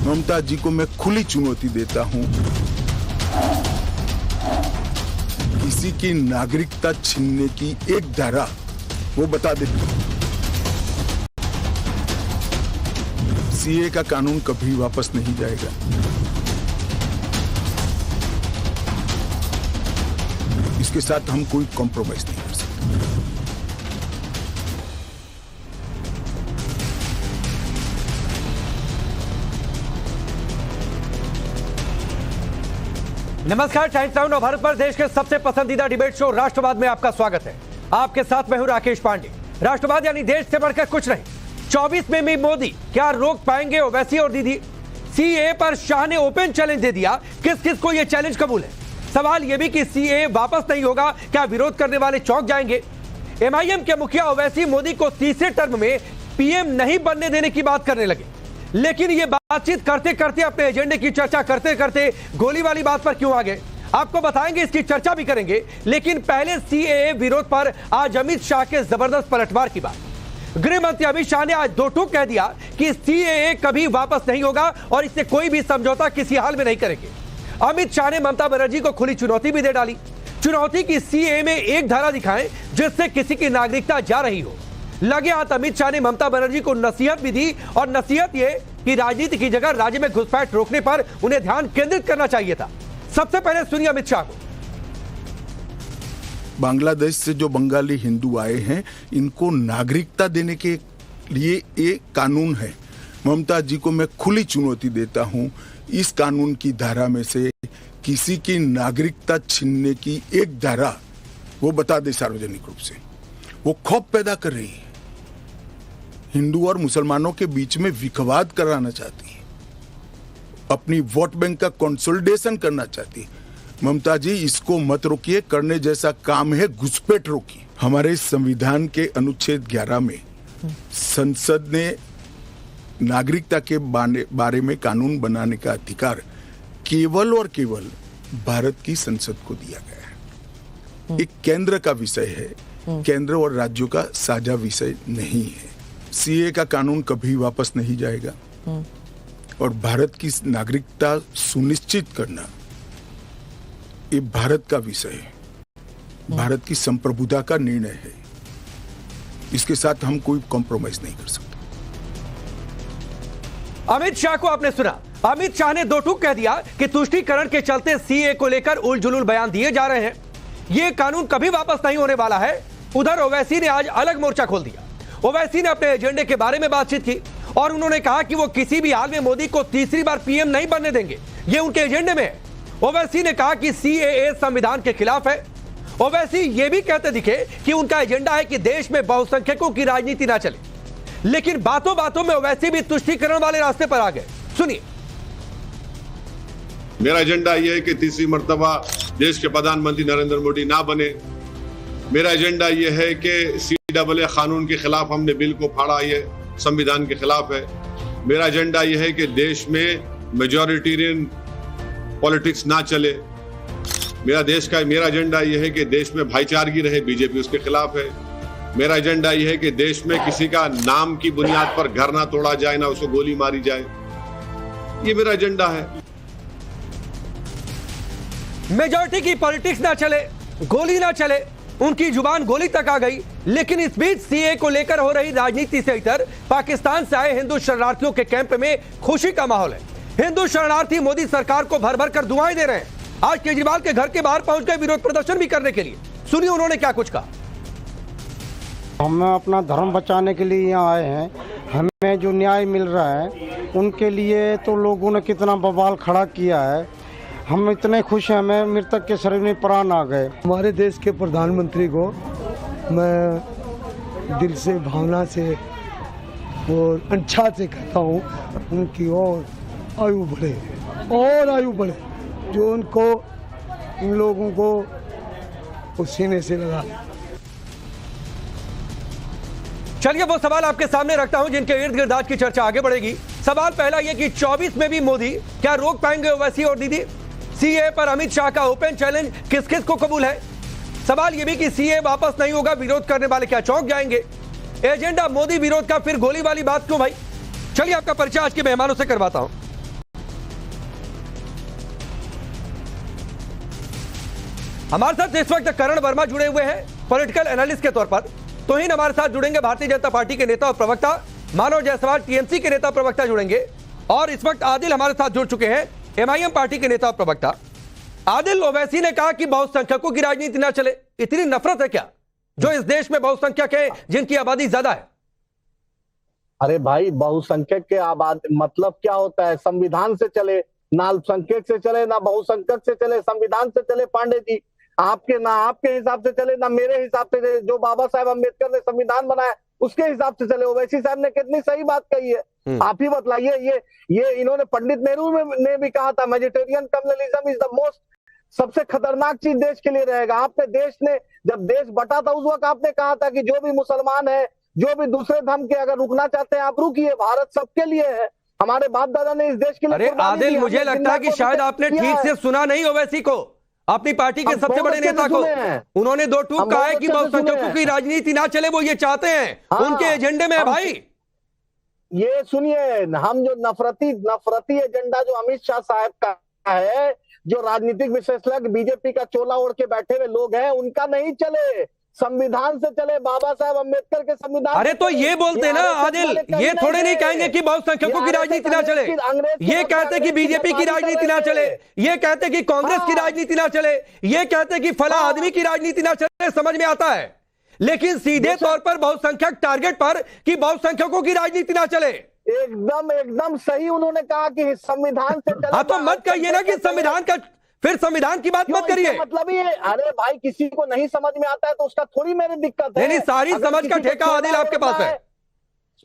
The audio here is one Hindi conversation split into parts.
ममता जी को मैं खुली चुनौती देता हूं, किसी की नागरिकता छीनने की एक धारा वो बता दे। सीए का कानून कभी वापस नहीं जाएगा। इसके साथ हम कोई कॉम्प्रोमाइज नहीं कर सकते। नमस्कार, टाइम्स नाउ और भारत पर देश के सबसे पसंदीदा डिबेट शो राष्ट्रवाद में आपका स्वागत है। आपके साथ मैं हूं राकेश पांडे। राष्ट्रवाद यानी देश से बढ़कर कुछ नहीं। 24 में भी मोदी क्या रोक पाएंगे ओवैसी और दीदी? सीए पर शाह ने ओपन चैलेंज दे दिया। किस किस को यह चैलेंज कबूल है? सवाल यह भी कि सीए वापस नहीं होगा, क्या विरोध करने वाले चौंक जाएंगे? एमआईएम के मुखिया ओवैसी मोदी को तीसरे टर्म में पीएम नहीं बनने देने की बात करने लगे, लेकिन ये बातचीत करते करते अपने एजेंडे की चर्चा करते करते गोली वाली बात पर क्यों आ गए, आपको बताएंगे, इसकी चर्चा भी करेंगे। लेकिन पहले सीएए विरोध पर आज अमित शाह के जबरदस्त पलटवार की बात। गृह मंत्री अमित शाह ने आज दो टूक कह दिया कि सीएए कभी वापस नहीं होगा और इससे कोई भी समझौता किसी हाल में नहीं करेंगे। अमित शाह ने ममता बनर्जी को खुली चुनौती भी दे डाली। चुनौती की सीएए में एक धारा दिखाएं जिससे किसी की नागरिकता जा रही हो। लगे हाथ अमित शाह ने ममता बनर्जी को नसीहत भी दी, और नसीहत ये कि राजनीति की जगह राज्य में घुसपैठ रोकने पर उन्हें ध्यान केंद्रित करना चाहिए था। सबसे पहले सुनिए अमित शाह को। बांग्लादेश से जो बंगाली हिंदू आए हैं, इनको नागरिकता देने के लिए एक कानून है। ममता जी को मैं खुली चुनौती देता हूं, इस कानून की धारा में से किसी की नागरिकता छीनने की एक धारा वो बता दे सार्वजनिक रूप से। वो खौफ पैदा कर रही है, हिंदू और मुसलमानों के बीच में विखवाद कराना चाहती है, अपनी वोट बैंक का कंसोलिडेशन करना चाहती है। ममता जी, इसको मत रोकिए, करने जैसा काम है घुसपैठ रोकिए। हमारे संविधान के अनुच्छेद 11 में संसद ने नागरिकता के बारे में कानून बनाने का अधिकार केवल और केवल भारत की संसद को दिया गया है। एक केंद्र का विषय है, केंद्र और राज्यों का साझा विषय नहीं है। सीए का कानून कभी वापस नहीं जाएगा और भारत की नागरिकता सुनिश्चित करना ये भारत का विषय है, भारत की संप्रभुता का निर्णय है। इसके साथ हम कोई कॉम्प्रोमाइज नहीं कर सकते। अमित शाह को आपने सुना। अमित शाह ने दो टूक कह दिया कि तुष्टीकरण के चलते सीए को लेकर उलझुल बयान दिए जा रहे हैं, यह कानून कभी वापस नहीं होने वाला है। उधर ओवैसी ने आज अलग मोर्चा खोल दिया। ओवैसी ने अपने एजेंडे के बारे में बातचीत की और उन्होंने कहा कि वो किसी भी हाल में मोदी को तीसरी बार पीएम नहीं बनने देंगे, ये उनके एजेंडे में है। ओवैसी ने कहा कि सीएए संविधान के खिलाफ है। ओवैसी ये भी कहते दिखे कि उनका एजेंडा है कि देश में बहुसंख्यकों की राजनीति ना चले, लेकिन बातों बातों में ओवैसी भी तुष्टीकरण वाले रास्ते पर आ गए। सुनिए। मेरा एजेंडा यह है कि तीसरी मर्तबा देश के प्रधानमंत्री नरेंद्र मोदी ना बने। मेरा एजेंडा यह है कि सीएए कानून के खिलाफ हमने बिल को फाड़ा, ये संविधान के खिलाफ है। मेरा एजेंडा यह है कि देश में मेजॉरिटेरियन पॉलिटिक्स ना चले। मेरा एजेंडा यह है कि देश में भाईचारगी रहे, बीजेपी उसके खिलाफ है। मेरा एजेंडा यह है कि देश में किसी का नाम की बुनियाद पर घर ना तोड़ा जाए, ना उसको गोली मारी जाए। ये मेरा एजेंडा है। मेजॉरिटी की पॉलिटिक्स ना चले, गोली ना चले, उनकी जुबान गोली तक आ गई। लेकिन इस बीच सीए को लेकर हो रही राजनीति से इतर पाकिस्तान से आए हिंदू शरणार्थियों के कैंप में खुशी का माहौल है। हिंदू शरणार्थी मोदी सरकार को भर भर कर दुआएं दे रहे हैं। आज केजरीवाल के घर के बाहर पहुंच गए विरोध प्रदर्शन भी करने के लिए। सुनिए उन्होंने क्या कुछ कहा। हम अपना धर्म बचाने के लिए यहाँ आए हैं। हमें जो न्याय मिल रहा है उनके लिए तो लोगों ने कितना बवाल खड़ा किया है। हम इतने खुश हैं, हमें मृतक के शरीर में प्राण आ गए। हमारे देश के प्रधानमंत्री को मैं दिल से, भावना से और अच्छा से कहता हूँ, उनकी और आयु बढ़े और आयु बढ़े, जो उनको, इन लोगों को सीने से लगा। चलिए वो सवाल आपके सामने रखता हूं जिनके इर्द गिर्द आज की चर्चा आगे बढ़ेगी। सवाल पहला यह कि 24 में भी मोदी क्या रोक पाएंगे ओवैसी और दीदी? सीए पर अमित शाह का ओपन चैलेंज किस किस को कबूल है? सवाल यह भी कि सीए वापस नहीं होगा, विरोध करने वाले क्या चौंक जाएंगे? एजेंडा मोदी विरोध का, फिर गोली वाली बात क्यों भाई? चलिए आपका परिचय आज के मेहमानों से करवाता हूं। हमारे साथ इस वक्त करण वर्मा जुड़े हुए हैं पॉलिटिकल एनालिस्ट के तौर पर। तोहिन हमारे साथ जुड़ेंगे भारतीय जनता पार्टी के नेता और प्रवक्ता। मानव जायसवाल टीएमसी के नेता प्रवक्ता जुड़ेंगे। और इस वक्त आदिल हमारे साथ जुड़ चुके हैं, एमआईएम पार्टी के नेता और प्रवक्ता। आदिल, ओवैसी ने कहा कि बहुसंख्यकों की राजनीति ना चले। इतनी नफरत है क्या जो इस देश में बहुसंख्यक है जिनकी आबादी ज्यादा है? अरे भाई, बहुसंख्यक के आबादी मतलब क्या होता है? संविधान से चले, ना अल्पसंख्यक से चले, ना बहुसंख्यक से चले, संविधान से चले। पांडे जी, आपके ना आपके हिसाब से चले, ना मेरे हिसाब से चले। जो बाबा साहेब अम्बेडकर ने संविधान बनाया उसके हिसाब से चले। ओवैसी साहब ने कितनी सही बात कही है, आप ही बतलाइए। ये इन्होंने पंडित नेहरू ने भी कहा था, vegetarian communalism is the most, सबसे खतरनाक चीज देश के लिए रहेगा। आपने देश ने जब देश बटा था उस वक्त आपने कहा था कि जो भी मुसलमान है, जो भी दूसरे धर्म के अगर रुकना चाहते हैं आप रुकिए, भारत सबके लिए है। हमारे बाप दादा ने इस देश के लिए। अरे आदिल, मुझे लगता है कि शायद आपने ठीक से सुना नहीं ओवैसी को, अपनी पार्टी के सबसे बड़े नेता को। उन्होंने दो टूक कहा है कि बहुसंख्यकों की राजनीति ना चले, वो ये चाहते हैं, उनके एजेंडे में है भाई। ये सुनिए, हम जो नफरती एजेंडा जो अमित शाह साहब का है, जो राजनीतिक विशेषज्ञ बीजेपी का चोला ओढ़ के बैठे हुए लोग हैं, उनका नहीं चले। संविधान से चले, बाबा साहेब अम्बेडकर के संविधान। अरे तो ये बोलते ना आदिल, ये थोड़े नहीं कहेंगे कि बहुसंख्यकों की राजनीति ना चले। ये कहते कि बीजेपी की राजनीति ना चले, ये कहते कि कांग्रेस की राजनीति ना चले, ये कहते कि फला आदमी की राजनीति ना चले, समझ में आता है। लेकिन सीधे तौर पर बहुसंख्यक टारगेट पर कि बहुसंख्यकों की राजनीति ना चले। एकदम सही उन्होंने कहा कि संविधान से चले। हाँ तो मत कहिए ना कि संविधान का, फिर संविधान की बात मत करिए। मतलब ये, अरे भाई, किसी को नहीं समझ में आता है तो उसका थोड़ी मेरी दिक्कत है। नहीं, सारी समझ का ठेका आदिल आपके पास है।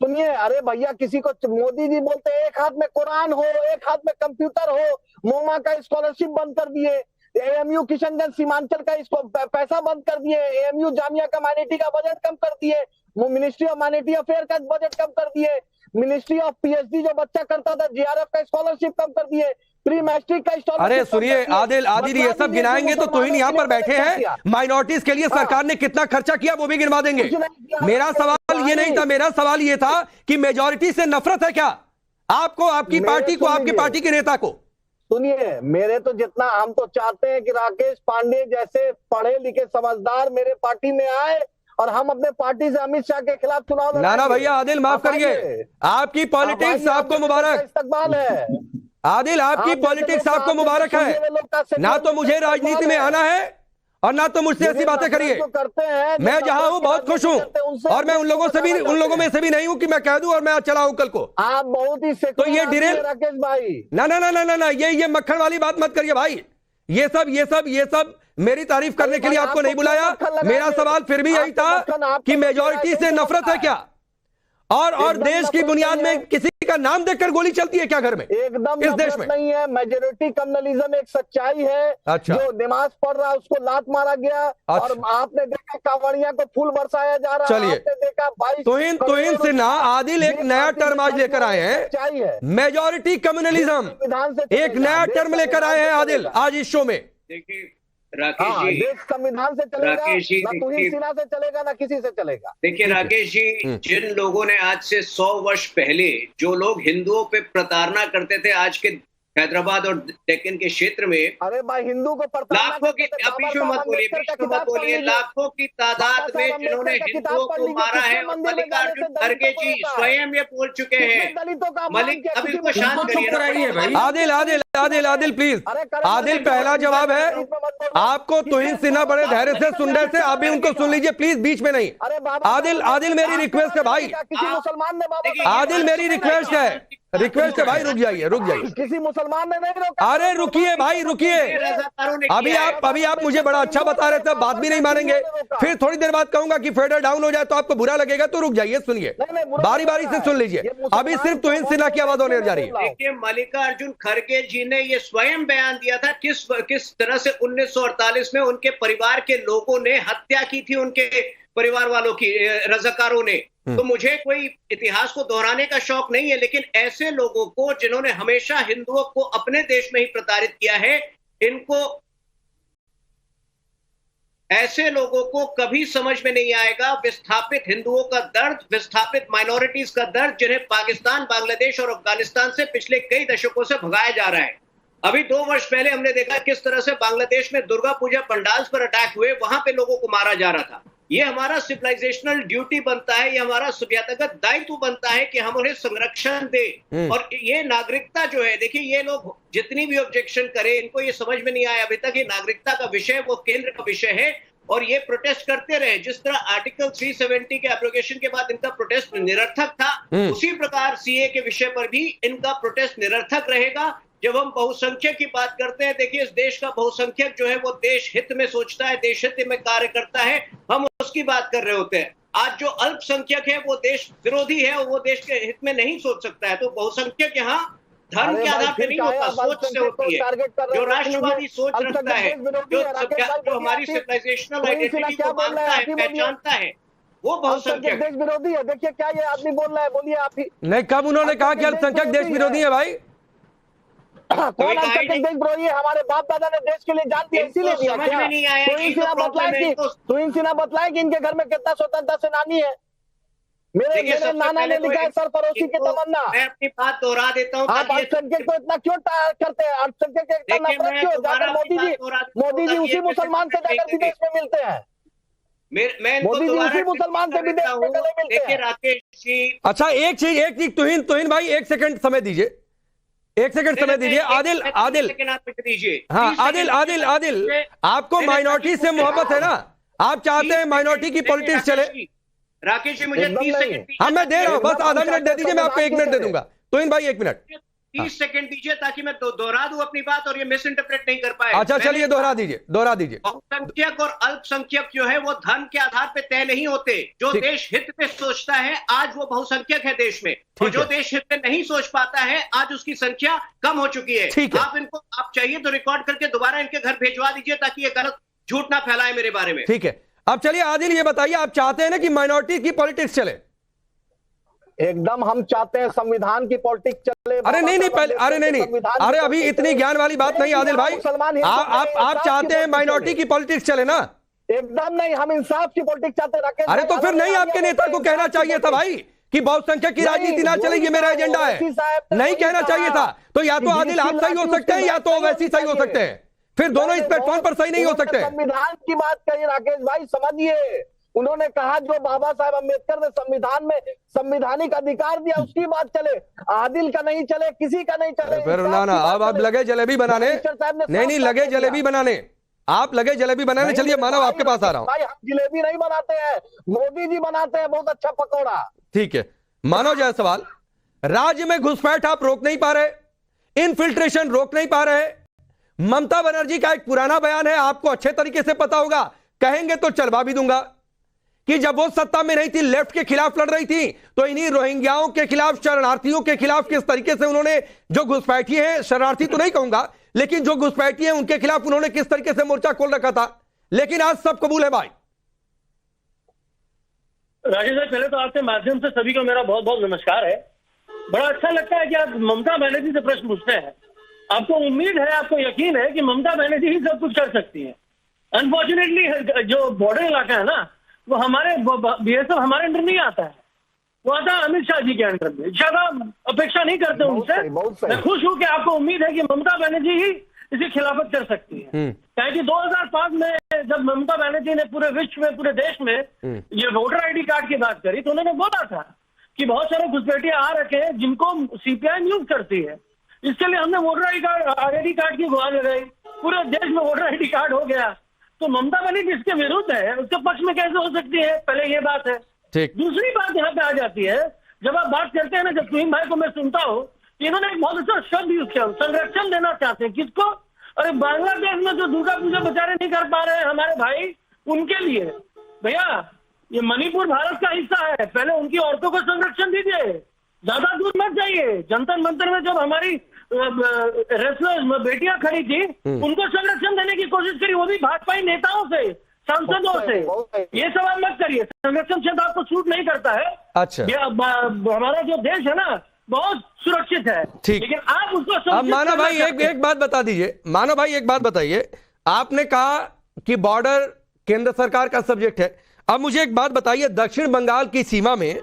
सुनिए, अरे भैया, किसी को मोदी जी बोलते हैं एक हाथ में कुरान हो, एक हाथ में कंप्यूटर हो। मोमा का स्कॉलरशिप बंद कर दिए, एएमयू किशनगंज सीमांचल का इसको पैसा बंद कर दिए, एएमयू जामिया का माइनॉरिटी का बजट कम कर दिए, मिनिस्ट्री ऑफ माइनॉरिटी अफेयर का बजट कम कर दिए, मिनिस्ट्री ऑफ पीएचडी जो बच्चा करता था जीआरएफ का स्कॉलरशिप कम कर दिए, प्री मैट्रिक का स्कॉलरशिप। अरे सुनिए आदिल, ये सब गिनाएंगे तो तोहिन यहाँ पर बैठे हैं। माइनॉरिटीज के लिए सरकार ने कितना खर्चा किया वो भी गिनवा देंगे। मेरा सवाल ये नहीं था, मेरा सवाल ये था कि मेजॉरिटी से नफरत है क्या आपको, आपकी पार्टी को, आपकी पार्टी के नेता को? सुनिए, मेरे तो जितना, हम तो चाहते हैं कि राकेश पांडे जैसे पढ़े लिखे समझदार मेरे पार्टी में आए और हम अपने पार्टी से अमित शाह के खिलाफ चुनाव। ना भैया, आदिल माफ करिए, आपकी पॉलिटिक्स आपको मुबारक। इस्तकबाल है आदिल, आपकी पॉलिटिक्स आपको मुबारक है। ना तो मुझे राजनीति में आना है और ना तो मुझसे ऐसी बातें करिए। मैं जहां हूं बहुत खुश हूं और मैं उन लोगों में से भी नहीं हूं कि मैं कह दूं और मैं चला हूं कल को। आप बहुत ही तो ये डिरेल, राकेश भाई, ना, ये मक्खन वाली बात मत करिए भाई। ये सब मेरी तारीफ करने के लिए आपको नहीं बुलाया। मेरा सवाल फिर भी यही था कि मेजॉरिटी से नफरत है क्या, और देश की बुनियाद में किसी का नाम देखकर गोली चलती है क्या घर में? एकदम इस देश में नहीं है। मेजोरिटी कम्युनलिज्म एक सच्चाई है। अच्छा। जो नमाज पढ़ रहा उसको लात मारा गया। अच्छा। और आपने देखा कांवड़िया को फूल बरसाया जा रहा है। चलिए, आपने देखा 22 तोहिन सिन्हा आदिल एक नया टर्म आज लेकर आए हैं, मेजॉरिटी कम्युनलिज्म। एक नया टर्म लेकर आए हैं आदिल आज इस शो में। देखिए राकेश जी, देश संविधान से चलेगा, ना तुहिन सिन्हा से चलेगा, ना किसी से चलेगा। देखिए राकेश जी, जिन लोगों ने आज से 100 वर्ष पहले जो लोग हिंदुओं पे प्रताड़ना करते थे, आज के हैदराबाद और डेक्कन के क्षेत्र में, अरे भाई, हिंदू को लाखों की, बीच में मत बोलिए, लाखों की तादाद में जिन्होंने हिंदुओं को मारा है। और मल्लिकार्जुन खड़गे जी स्वयं ये बोल चुके हैं। मलिक, अब इनको शांत करिए। आदिल प्लीज। आदिल, पहला जवाब है आपको। तोहिन सिन्हा बड़े धैर्य से सुन रहे थे, आप भी उनको सुन लीजिए प्लीज, बीच में नहीं। आदिल मेरी रिक्वेस्ट है भाई, आदिल मेरी रिक्वेस्ट है भाई, रुक जाइए। किसी मुसलमान ने नहीं रोका। अरे रुकिए भाई, रुकिए। अभी आप मुझे बड़ा अच्छा बता रहे थे, बात भी नहीं मानेंगे। फिर थोड़ी देर बाद कहूंगा कि फेडर डाउन हो जाए तो आपको बुरा लगेगा, तो रुक जाइए, सुनिए, बारी बारी से सुन लीजिए। अभी सिर्फ तोहिन सिन्हा की आवाज होने जा रही है। देखिए, मल्लिकार्जुन खड़गे जी ने ये स्वयं बयान दिया था किस तरह से 1948 में उनके परिवार के लोगों ने हत्या की थी, उनके परिवार वालों की, रज़ाकारों ने। तो मुझे कोई इतिहास को दोहराने का शौक नहीं है, लेकिन ऐसे लोगों को जिन्होंने हमेशा हिंदुओं को अपने देश में ही प्रताड़ित किया है, ऐसे लोगों को कभी समझ में नहीं आएगा विस्थापित हिंदुओं का दर्द, विस्थापित माइनॉरिटीज का दर्द, जिन्हें पाकिस्तान, बांग्लादेश और अफगानिस्तान से पिछले कई दशकों से भगाया जा रहा है। अभी 2 वर्ष पहले हमने देखा किस तरह से बांग्लादेश में दुर्गा पूजा पंडाल्स पर अटैक हुए, वहां पे लोगों को मारा जा रहा था। ये हमारा सिविलाइजेशनल ड्यूटी बनता है, ये हमारा सभ्यतागत दायित्व बनता है कि हम उन्हें संरक्षण दें। और ये नागरिकता जो है, देखिए ये लोग जितनी भी ऑब्जेक्शन करें, इनको ये समझ में नहीं आया अभी तक, ये नागरिकता का विषय वो केंद्र का विषय है और ये प्रोटेस्ट करते रहे। जिस तरह आर्टिकल 370 के एब्रोगेशन के बाद इनका प्रोटेस्ट निरर्थक था, उसी प्रकार सीए के विषय पर भी इनका प्रोटेस्ट निरर्थक रहेगा। जब हम बहुसंख्यक की बात करते हैं, देखिए इस देश का बहुसंख्यक जो है वो देश हित में सोचता है, देश हित में कार्य करता है, हम उसकी बात कर रहे होते हैं। आज जो अल्पसंख्यक है वो देश विरोधी है और वो देश के हित में नहीं सोच सकता है। तो बहुसंख्यक यहाँ धर्म के आधार पर नहीं होता, सोच से होती है। जो राष्ट्रवादी सोच रखता है, जो हमारी सिविलाइजेशनल आइडेंटिटी को मानता है, पहचानता है, वो बहुसंख्यक देश विरोधी है। देखिए क्या ये आदमी बोल रहा है, बोलिए आप ही। नहीं, कब उन्होंने कहा कि अल्पसंख्यक देश विरोधी है भाई? कौन अल्पसंख्यक देश विरोधी है? हमारे बाप दादा ने देश के लिए जान दिया, इसीलिए दिया। समझ में नहीं आया। तुहिन सिन्हा बतलाए कि इनके घर में कितना स्वतंत्रता सेनानी है। मेरे नाना ने लिखा है सरफरोशी की तमन्ना। मैं अपनी बात दोहरा देता हूँ। आप अल्पसंख्यक को इतना क्यों करते हैं? अल्पसंख्यक इतना नफरत क्यों? जाकर मोदी जी उसी मुसलमान से जाकर विदेश में मिलते हैं। मोदी जी उसी मुसलमान से विदेश में गले मिलते हैं। राकेश जी, अच्छा एक चीज तुहिन भाई, 1 सेकंड समय दीजिए, 1 सेकंड समय दीजिए। आदिल, हाँ आदिल, आपको माइनॉरिटी से मोहब्बत है ना? आप चाहते हैं माइनॉरिटी की पॉलिटिक्स चले? राकेश जी मुझे 30 सेकंड, हाँ मैं दे रहा हूँ, बस आधा मिनट दे दीजिए, मैं आपको 1 मिनट दे दूंगा। तुहिन भाई 1 मिनट, 30 सेकंड दीजिए ताकि मैं दोहरा दूं अपनी बात और ये मिस इंटरप्रेट नहीं कर पाए। अच्छा चलिए दोहरा दीजिए। बहुसंख्यक और अल्पसंख्यक जो है वो धर्म के आधार पे तय नहीं होते। जो देश हित में सोचता है आज वो बहुसंख्यक है देश में, और जो देश हित में नहीं सोच पाता है आज उसकी संख्या कम हो चुकी है। आप चाहिए तो रिकॉर्ड करके दोबारा इनके घर भेजवा दीजिए ताकि ये गलत झूठ ना फैलाए मेरे बारे में। ठीक है, अब चलिए आदिल ये बताइए, आप चाहते हैं ना कि माइनॉरिटी की पॉलिटिक्स चले? एकदम हम चाहते हैं संविधान की पॉलिटिक्स चले। अरे नहीं पहले, अरे अभी इतनी ज्ञान वाली बात नहीं आदिल भाई। आप चाहते हैं माइनॉरिटी की पॉलिटिक्स चले ना? एकदम नहीं, हम इंसाफ की पॉलिटिक्स चाहते हैं। अरे तो फिर नहीं, आपके नेता को कहना चाहिए था भाई कि बहुसंख्यक की राजनीति ना चले, ये मेरा एजेंडा है। नहीं कहना चाहिए था। तो या तो आदिल आप सही हो सकते हैं या तो वैसी सही हो सकते हैं, फिर दोनों इस प्लेटफॉर्म पर सही नहीं हो सकते। संविधान की बात करिए राकेश भाई, समझिए। उन्होंने कहा जो बाबा साहब अम्बेडकर ने संविधान में संवैधानिक अधिकार दिया उसकी बात चले, आदिल का नहीं चले, किसी का नहीं चले। फिर ना अब आप लगे जलेबी बनाने। नहीं लगे जलेबी बनाने, आप लगे जलेबी बनाने। चलिए मानव आपके पास आ रहा हूं। भाई हम जलेबी नहीं बनाते हैं, मोदी जी बनाते हैं बहुत अच्छा पकौड़ा। ठीक है, मानव जय सवाल, राज्य में घुसपैठ आप रोक नहीं पा रहे, इनफिल्ट्रेशन रोक नहीं पा रहे। ममता बनर्जी का एक पुराना बयान है, आपको अच्छे तरीके से पता होगा, कहेंगे तो चलवा भी दूंगा, कि जब वो सत्ता में नहीं थी, लेफ्ट के खिलाफ लड़ रही थी, तो इन्हीं रोहिंग्याओं के खिलाफ, शरणार्थियों के खिलाफ किस तरीके से उन्होंने, जो घुसपैठी हैं, शरणार्थी तो नहीं कहूंगा, लेकिन जो घुसपैठी हैं उनके खिलाफ उन्होंने किस तरीके से मोर्चा खोल रखा था। लेकिन आज सब कबूल है भाई। राजेश भाई, पहले तो आपके माध्यम से सभी को मेरा बहुत बहुत नमस्कार है। बड़ा अच्छा लगता है कि आप ममता बनर्जी से प्रश्न पूछते हैं। आपको उम्मीद है, आपको यकीन है कि ममता बनर्जी ही सब कुछ कर सकती है। अनफॉर्चुनेटली जो बॉर्डर इलाका है ना, वो हमारे बीएसएफ हमारे अंडर नहीं आता है, वो आता है अमित शाह जी के अंडर में। ज्यादा अपेक्षा नहीं करते उनसे। मैं खुश हूं कि आपको उम्मीद है कि ममता बनर्जी ही इसकी खिलाफत कर सकती है। क्योंकि 2005 में जब ममता बनर्जी ने पूरे विश्व में, पूरे देश में ये वोटर आईडी कार्ड की बात करी, तो उन्होंने बोला था कि बहुत सारे घुसपैठिए आ रखे हैं जिनको सीपीआई यूज करती है, इसके लिए हमने वोटर आईडी कार्ड की गुहार लगाई, पूरे देश में वोटर आईडी कार्ड हो गया। तो ममता बनर्जी इसके विरुद्ध है, उसके पक्ष में कैसे हो सकती है? पहले ये बात है। दूसरी बात यहाँ पे आ जाती है, जब आप बात करते हैं ना, जब तुहिन भाई को मैं सुनता हूँ, इन्होंने एक बहुत अच्छा शब्द यूज किया, संरक्षण देना चाहते हैं। किसको? अरे बांग्लादेश में जो दुर्गा पूजा बेचारे नहीं कर पा रहे हैं हमारे भाई, उनके लिए। भैया ये मणिपुर भारत का हिस्सा है, पहले उनकी औरतों को संरक्षण दीजिए, ज्यादा दूर मत जाइए। जंतर मंतर में जब हमारी रेसलर्स बेटियां खड़ी थी, उनको संरक्षण देने की कोशिश करी, वो भी भाजपाई नेताओं से, सांसदों से। ये सब आप मत करिए, संरक्षण क्षेत्र आपको सूट नहीं करता है। अच्छा, हमारा जो देश है ना बहुत सुरक्षित है, लेकिन आप उसको। अब मानव भाई एक बात बता दीजिए, मानव भाई एक बात बताइए, आपने कहा कि बॉर्डर केंद्र सरकार का सब्जेक्ट है। अब मुझे एक बात बताइए, दक्षिण बंगाल की सीमा में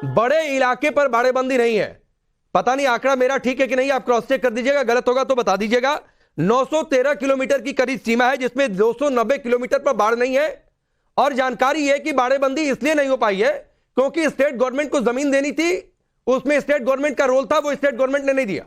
बड़े इलाके पर बाड़ेबंदी नहीं है, पता नहीं आंकड़ा मेरा ठीक है कि नहीं, आप क्रॉस चेक कर दीजिएगा, गलत होगा तो बता दीजिएगा। 913 किलोमीटर की करीब सीमा है, जिसमें 290 किलोमीटर पर बाढ़ नहीं है। और जानकारी है कि बाड़ेबंदी इसलिए नहीं हो पाई है क्योंकि स्टेट गवर्नमेंट को जमीन देनी थी, उसमें स्टेट गवर्नमेंट का रोल था, वो स्टेट गवर्नमेंट ने नहीं दिया।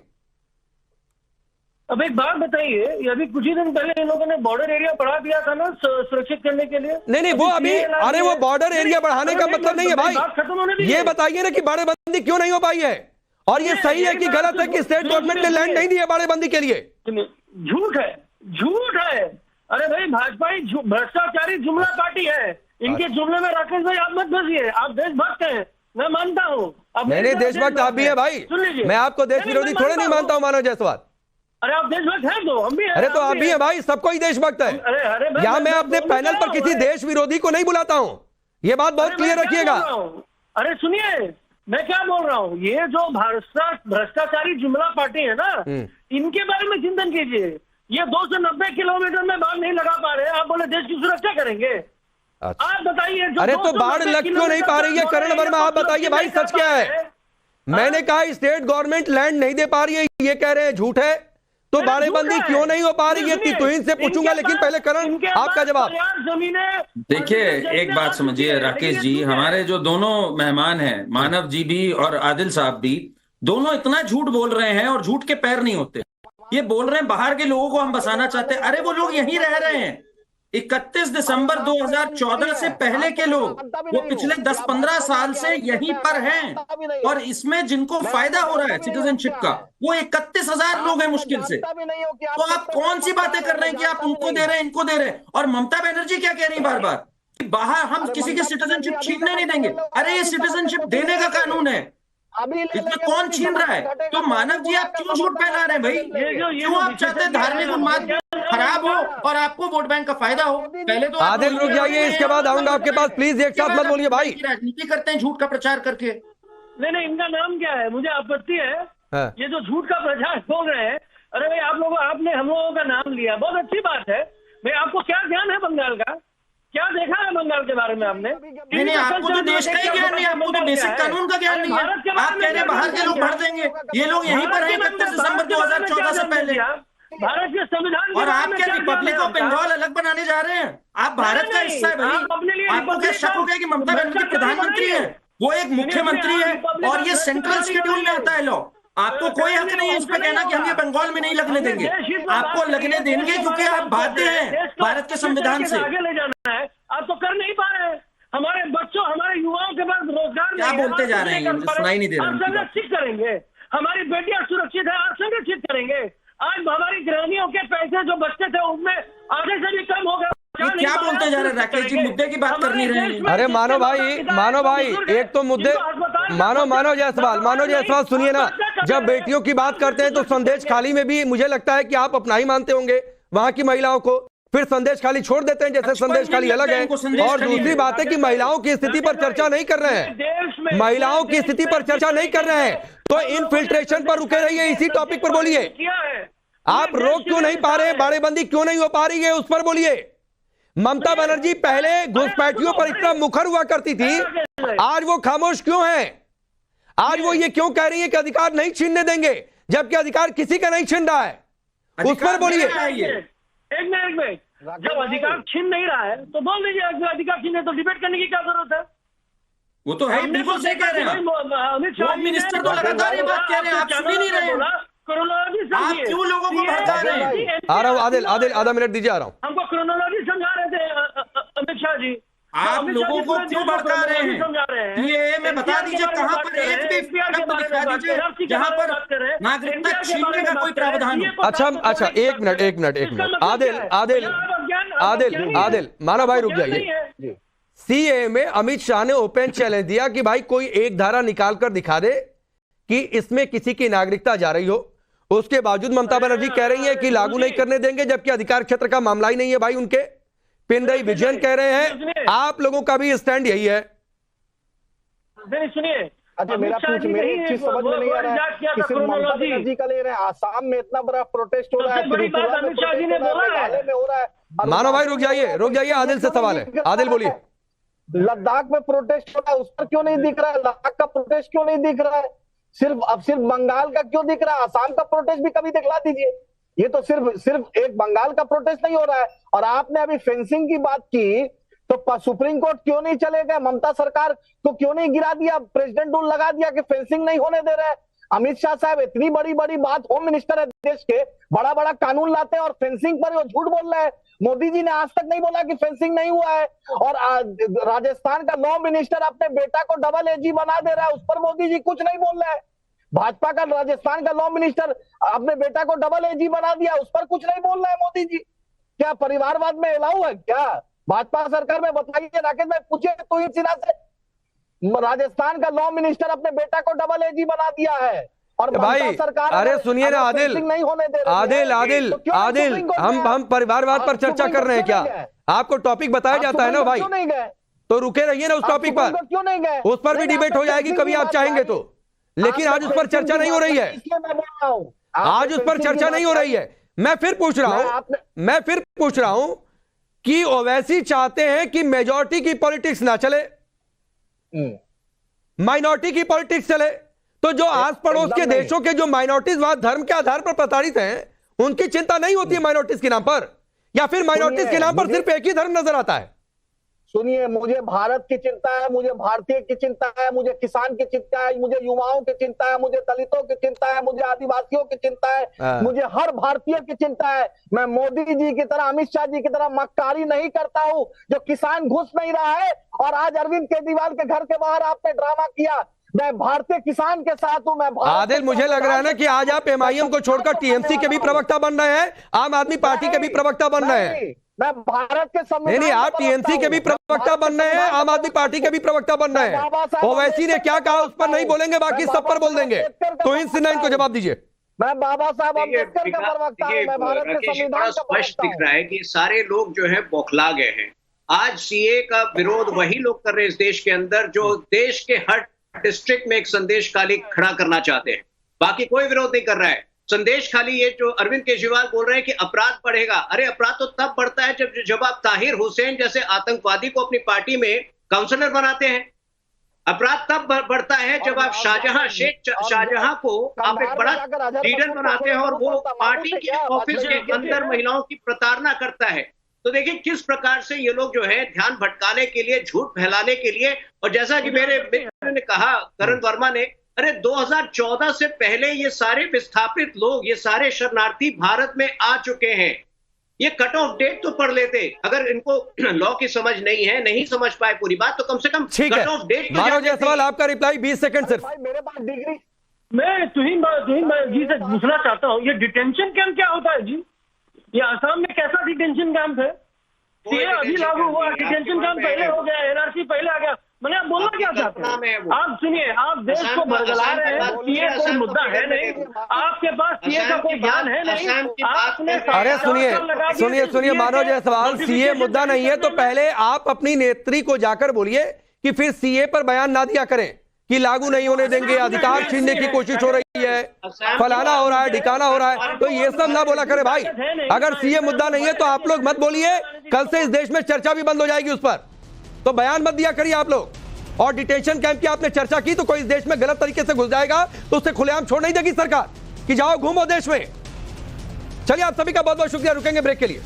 अब एक बात बताइए, ये अभी कुछ ही दिन पहले इन लोगों ने बॉर्डर एरिया बढ़ा दिया था ना सुरक्षित करने के लिए। नहीं वो अभी, अरे वो बॉर्डर एरिया बढ़ाने का मतलब नहीं है भाई। ये बताइए ना कि बाड़ेबंदी क्यों नहीं हो पाई है, और ये सही है कि गलत है कि स्टेट गवर्नमेंट ने लैंड नहीं दी है बाड़ेबंदी के लिए। झूठ है, झूठ है। अरे भाई भाजपा ही भ्रष्टाचारी जुमला पार्टी है, इनके जुमले में राकेश भाई आप मत फंसिए। आप देशभक्त हैं, मैं मानता हूँ। नहीं देशभक्त आप भी है भाई, मैं आपको देश विरोधी थोड़े नहीं मानता हूँ मानव जायसवाल। अरे आप देशभक्त हैं तो हम भी हैं। अरे तो आप भी है भाई, सबको ही देशभक्त है। अरे यहाँ मैं अपने पैनल पर किसी देश विरोधी को नहीं बुलाता हूँ, ये बात बहुत क्लियर रखिएगा। अरे सुनिए मैं क्या बोल रहा हूँ, ये जो भ्रष्टाचारी जुमला पार्टी है ना, इनके बारे में चिंतन कीजिए। ये 290 किलोमीटर में बाढ़ नहीं लगा पा रहे, आप बोले देश की सुरक्षा करेंगे। आप बताइए। अरे तो बाढ़ लग क्यों नहीं पा रही है करण वर्मा, आप बताइए भाई सच क्या है। मैंने कहा स्टेट गवर्नमेंट लैंड नहीं दे पा रही है, ये कह रहे हैं झूठ है, तो बाड़ेबंदी क्यों नहीं हो पा रही है तुहिन से पूछूंगा, लेकिन पहले करण आपका जवाब। देखिए एक बात समझिए राकेश जी, हमारे जो दोनों मेहमान हैं, मानव जी भी और आदिल साहब भी, दोनों इतना झूठ बोल रहे हैं और झूठ के पैर नहीं होते। ये बोल रहे हैं बाहर के लोगों को हम बसाना चाहते हैं, अरे वो लोग यहीं रह रहे हैं। 31 दिसंबर 2014 से पहले के लोग, वो पिछले 10-15 साल से यहीं पर हैं, और इसमें जिनको फायदा हो रहा है सिटीजनशिप का वो 31,000 लोग हैं मुश्किल से। तो आप कौन सी बातें कर रहे हैं कि आप उनको दे रहे हैं, इनको दे रहे हैं। और ममता बनर्जी क्या कह रही है बार बार, बाहर हम किसी की सिटीजनशिप छीनने नहीं देंगे। अरे ये सिटीजनशिप देने का कानून है, इसमें कौन छीन रहा है। तो मानव जी आप क्यों झूठ फैला रहे हैं भाई, क्यों आप चाहते हैं धार्मिक उन्माद खराब हो और आपको वोट बैंक का फायदा हो। पहले तो आदिल रुक जाइए, इसके बाद आऊंगा आपके पास, प्लीज एक साथ मत बोलिए भाई। राजनीति करते हैं झूठ का प्रचार करके। नहीं इनका नाम क्या है, मुझे आपत्ति है ये जो झूठ का प्रचार बोल रहे हैं। अरे भाई आप लोगों, आपने हम लोगों का नाम लिया, बहुत अच्छी बात है भाई। आपको क्या ज्ञान है बंगाल का, क्या देखा है बंगाल के बारे में आपने? नहीं आपको तो देश का ही ज्ञान नहीं, आपको तो बेसिक कानून का ज्ञान नहीं है। आप कह रहे हैं बाहर के लोग भर देंगे, ये लोग यहीं पर हैं 31 दिसंबर 2014 से पहले। भारत के संविधान और आप क्या रिपब्लिक ऑफ बंगाल अलग बनाने जा रहे हैं? आप भारत का हिस्सा है भाई। आपको क्या शक हो गया कि ममता बनर्जी प्रधानमंत्री है, वो एक मुख्यमंत्री है और ये सेंट्रल शेड्यूल में आता है लॉ। आपको कोई हक नहीं है इस पर कहना कि हम ये बंगाल में नहीं लगने देंगे। आपको लगने देंगे क्योंकि आप बाध्य हैं भारत के संविधान से। आगे ले जाना है, आप तो कर नहीं पा रहे हैं। हमारे बच्चों, हमारे युवाओं के पास रोजगार क्या बोलते जा रहे हैं, मुझे सुनाई नहीं दे रहा। संरक्षित करेंगे, हमारी बेटियां सुरक्षित है, आप संरक्षित करेंगे। आज हमारी गृहिणियों के पैसे जो बचते थे उनमें आधे से भी कम हो गए। क्या बोलते जा रहे हैं राकेश जी, मुद्दे की बात करनी रही। अरे मानो भाई एक तो मुद्दे, मानो जायसवाल सुनिए ना, जब बेटियों की बात करते हैं तो संदेश खाली में भी मुझे लगता है कि आप अपना ही मानते होंगे वहां की महिलाओं को, फिर संदेश खाली छोड़ देते हैं जैसे संदेश खाली अलग है। और दूसरी बात है कि महिलाओं की स्थिति पर चर्चा नहीं कर रहे हैं, महिलाओं की स्थिति पर चर्चा नहीं कर रहे हैं, तो इनफिल्ट्रेशन पर रुके रहिए, इसी टॉपिक पर बोलिए। आप रोक क्यों नहीं पा रहे, बाड़ेबंदी क्यों नहीं हो पा रही है, उस पर बोलिए। ममता बनर्जी पहले घुसपैठियों पर इतना मुखर हुआ करती थी, आज वो खामोश क्यों है? आज वो ये क्यों कह रही है कि अधिकार नहीं छीनने देंगे, जबकि अधिकार किसी का नहीं छीन रहा है, उस पर बोलिए। एक मिनट, जब अधिकार छीन नहीं रहा है तो बोल दीजिए अधिकार छीने, तो डिबेट करने की क्या जरूरत है? वो तो है, बिल्कुल सही कह रहे हैं अमित शाह मिनिस्टर तो लगातार ये बात कह रहे हैं, आप सुन ही नहीं रहे हैं। आप क्यों लोगों को भड़का रहे हैं? आ रहा हूं आदिल आधा मिनट दीजिए, आ रहा हूं। हमको क्रोनोलॉजी समझा रहे थे अमित शाह जी। आप लोगों को क्यों भड़का रहे हैं? ये में बता दीजिए कहां पर एक भी शब्द दिखा दीजिए जहां पर नागरिकता छीनने का कोई प्रावधान हो। अच्छा एक मिनट आदिल माना भाई रुक जाइए। सीए में अमित शाह ने ओपन चैलेंज दिया कि भाई कोई एक धारा निकाल कर दिखा दे कि इसमें किसी की नागरिकता जा रही हो, उसके बावजूद ममता बनर्जी कह रही है कि लागू नहीं करने देंगे, जबकि अधिकार क्षेत्र का मामला ही नहीं है भाई उनके। पिनरई विजयन कह रहे हैं, आप लोगों का भी स्टैंड यही है। सुनिए, अच्छा मेरा एक चीज समझ में नहीं आ रहा है कि सिर्फ ममता बनर्जी का ले रहे हैं, आसाम में इतना बड़ा प्रोटेस्ट हो रहा है, त्रिपुरा में हो रहा है। मानो भाई रुक जाइए, आदिल से सवाल है, आदिल बोलिए। लद्दाख में प्रोटेस्ट हो रहा है, उस पर क्यों नहीं दिख रहा है? लद्दाख का प्रोटेस्ट क्यों नहीं दिख रहा है? सिर्फ बंगाल का क्यों दिख रहा है? आसाम का प्रोटेस्ट भी कभी दिखला दीजिए। ये तो सिर्फ एक बंगाल का प्रोटेस्ट नहीं हो रहा है। और आपने अभी फेंसिंग की बात की, तो सुप्रीम कोर्ट क्यों नहीं चले गए? ममता सरकार को क्यों नहीं गिरा दिया? प्रेसिडेंट रूल लगा दिया कि फेंसिंग नहीं होने दे रहे हैं। अमित शाह साहब इतनी बड़ी बड़ी बात, होम मिनिस्टर है देश के, बड़ा बड़ा कानून लाते हैं और फेंसिंग पर वो झूठ बोल रहे हैं। मोदी जी ने आज तक नहीं बोला कि फेंसिंग नहीं हुआ है। और राजस्थान का लॉ मिनिस्टर अपने बेटा को डबल एजी बना दे रहा है, उस पर मोदी जी कुछ नहीं बोल रहे हैं। भाजपा का राजस्थान का लॉ मिनिस्टर अपने बेटा को डबल एजी बना दिया, उस पर कुछ नहीं बोल रहा है मोदी जी। क्या परिवारवाद में अलाउ है क्या भाजपा सरकार में? बताइए राकेश भाई, पूछिए तो इन सिन्हा से। राजस्थान का लॉ मिनिस्टर अपने बेटा को डबल एजी बना दिया है और भाई सरकार, अरे सुनिए ना आदिल, नहीं होने दे आदिल हम परिवारवाद पर चर्चा कर रहे हैं क्या? आपको टॉपिक बताया जाता है ना भाई, तो रुके रहिए ना उस टॉपिक पर, क्यों नहीं गए? उस पर भी डिबेट हो जाएगी कभी आप चाहेंगे तो, लेकिन आज उस पर चर्चा नहीं हो रही है। आज उस पर चर्चा नहीं हो रही है। मैं फिर पूछ रहा हूं कि ओवैसी चाहते हैं कि मेजॉरिटी की पॉलिटिक्स ना चले, माइनॉरिटी की पॉलिटिक्स चले। तो जो आस पड़ोस के देशों के जो माइनॉरिटीज वहां धर्म के आधार पर प्रताड़ित हैं, उनकी चिंता नहीं होती है माइनॉरिटीज के नाम पर, या फिर माइनॉरिटीज के नाम पर सिर्फ एक ही धर्म नजर आता है? सुनिए, मुझे भारत की चिंता है, मुझे भारतीय की चिंता है, मुझे किसान की चिंता है, मुझे युवाओं की चिंता है, मुझे दलितों की चिंता है, मुझे आदिवासियों की चिंता है, मुझे हर भारतीय की चिंता है। मैं मोदी जी की तरह, अमित शाह जी की तरह मक्कारी नहीं करता हूं। जो किसान घुस नहीं रहा है और आज अरविंद केजरीवाल के घर के बाहर आपने ड्रामा किया, मैं भारतीय किसान के साथ हूं। मैं आदिल, मुझे लग रहा है ना कि आज आप एमआईएम को छोड़कर टीएमसी के भी प्रवक्ता बन रहे हैं, आम आदमी पार्टी के भी प्रवक्ता बन रहे हैं। मैं भारत के संविधान, नहीं, आप टीएमसी के भी प्रवक्ता बन रहे हैं, आम आदमी पार्टी के भी प्रवक्ता बन रहे हैं। ओवैसी ने क्या कहा उस पर नहीं बोलेंगे, बाकी सब पर बोल देंगे। तो इन सिन्हा इनको जवाब दीजिए। मैं बाबा साहब अम्बेडकर का प्रवक्ता हूं, मैं भारत के संविधान का स्पष्ट दिख रहा है कि सारे लोग जो है बौखला गए हैं। आज सीए का विरोध वही लोग कर रहे हैं इस देश के अंदर जो देश के हर डिस्ट्रिक्ट में एक संदेश खाली खड़ा करना चाहते हैं, बाकी कोई विरोध नहीं कर रहा है। संदेश खाली ये जो अरविंद केजरीवाल बोल रहे हैं कि अपराध बढ़ेगा, अरे अपराध तो तब बढ़ता है जब आप ताहिर हुसैन जैसे आतंकवादी को अपनी पार्टी में काउंसलर बनाते हैं। अपराध तब बढ़ता है जब आप शेख शाहजहां को आप एक बड़ा लीडर बनाते हैं और वो पार्टी के ऑफिस के अंदर महिलाओं की प्रताड़ना करता है। तो देखिए किस प्रकार से ये लोग जो है ध्यान भटकाने के लिए, झूठ फैलाने के लिए, और जैसा कि मेरे मित्र ने कहा, करण वर्मा ने, अरे 2014 से पहले ये सारे विस्थापित लोग, ये सारे शरणार्थी भारत में आ चुके हैं। ये कट ऑफ डेट तो पढ़ लेते, अगर इनको लॉ की समझ नहीं है, नहीं समझ पाए पूरी बात, तो कम से कम कट ऑफ डेट। मानव जायसवाल, आपका रिप्लाई 20 सेकंड सिर्फ। मेरे पास डिग्री। मैं तुहिन जी से पूछना चाहता हूँ, ये डिटेंशन कैंप क्या होता है जी? ये आसाम में कैसा डिटेंशन कैंप है? सीए अभी लागू हुआ, डिटेंशन कैंप पहले हो गया, एनआरसी पहले आ गया। मैंने आप बोलना क्या चाहते हैं? आप सुनिए, आप देश को बरगला रहे हैं, सीए कोई मुद्दा है नहीं, आपके पास सीए का कोई ज्ञान है नहीं। आपने अरे सुनिए मानव जायसवाल, सीए मुद्दा नहीं है तो पहले आप अपनी नेत्री को जाकर बोलिए कि फिर सीए पर बयान ना दिया करें कि लागू नहीं होने देंगे, अधिकार छीनने की कोशिश हो रही है, फलाना हो रहा है, ढिकाना हो रहा है, तो ये सब ना बोला करे भाई। अगर सीए मुद्दा नहीं है तो आप लोग मत बोलिए, कल से इस देश में चर्चा भी बंद हो जाएगी उस पर, तो बयान मत दिया करिए आप लोग। और डिटेंशन कैंप की आपने चर्चा की तो कोई इस देश में गलत तरीके से घुस जाएगा तो उसे खुलेआम छोड़ नहीं देगी सरकार कि जाओ घूमो देश में। चलिए आप सभी का बहुत बहुत शुक्रिया, रुकेंगे ब्रेक के लिए।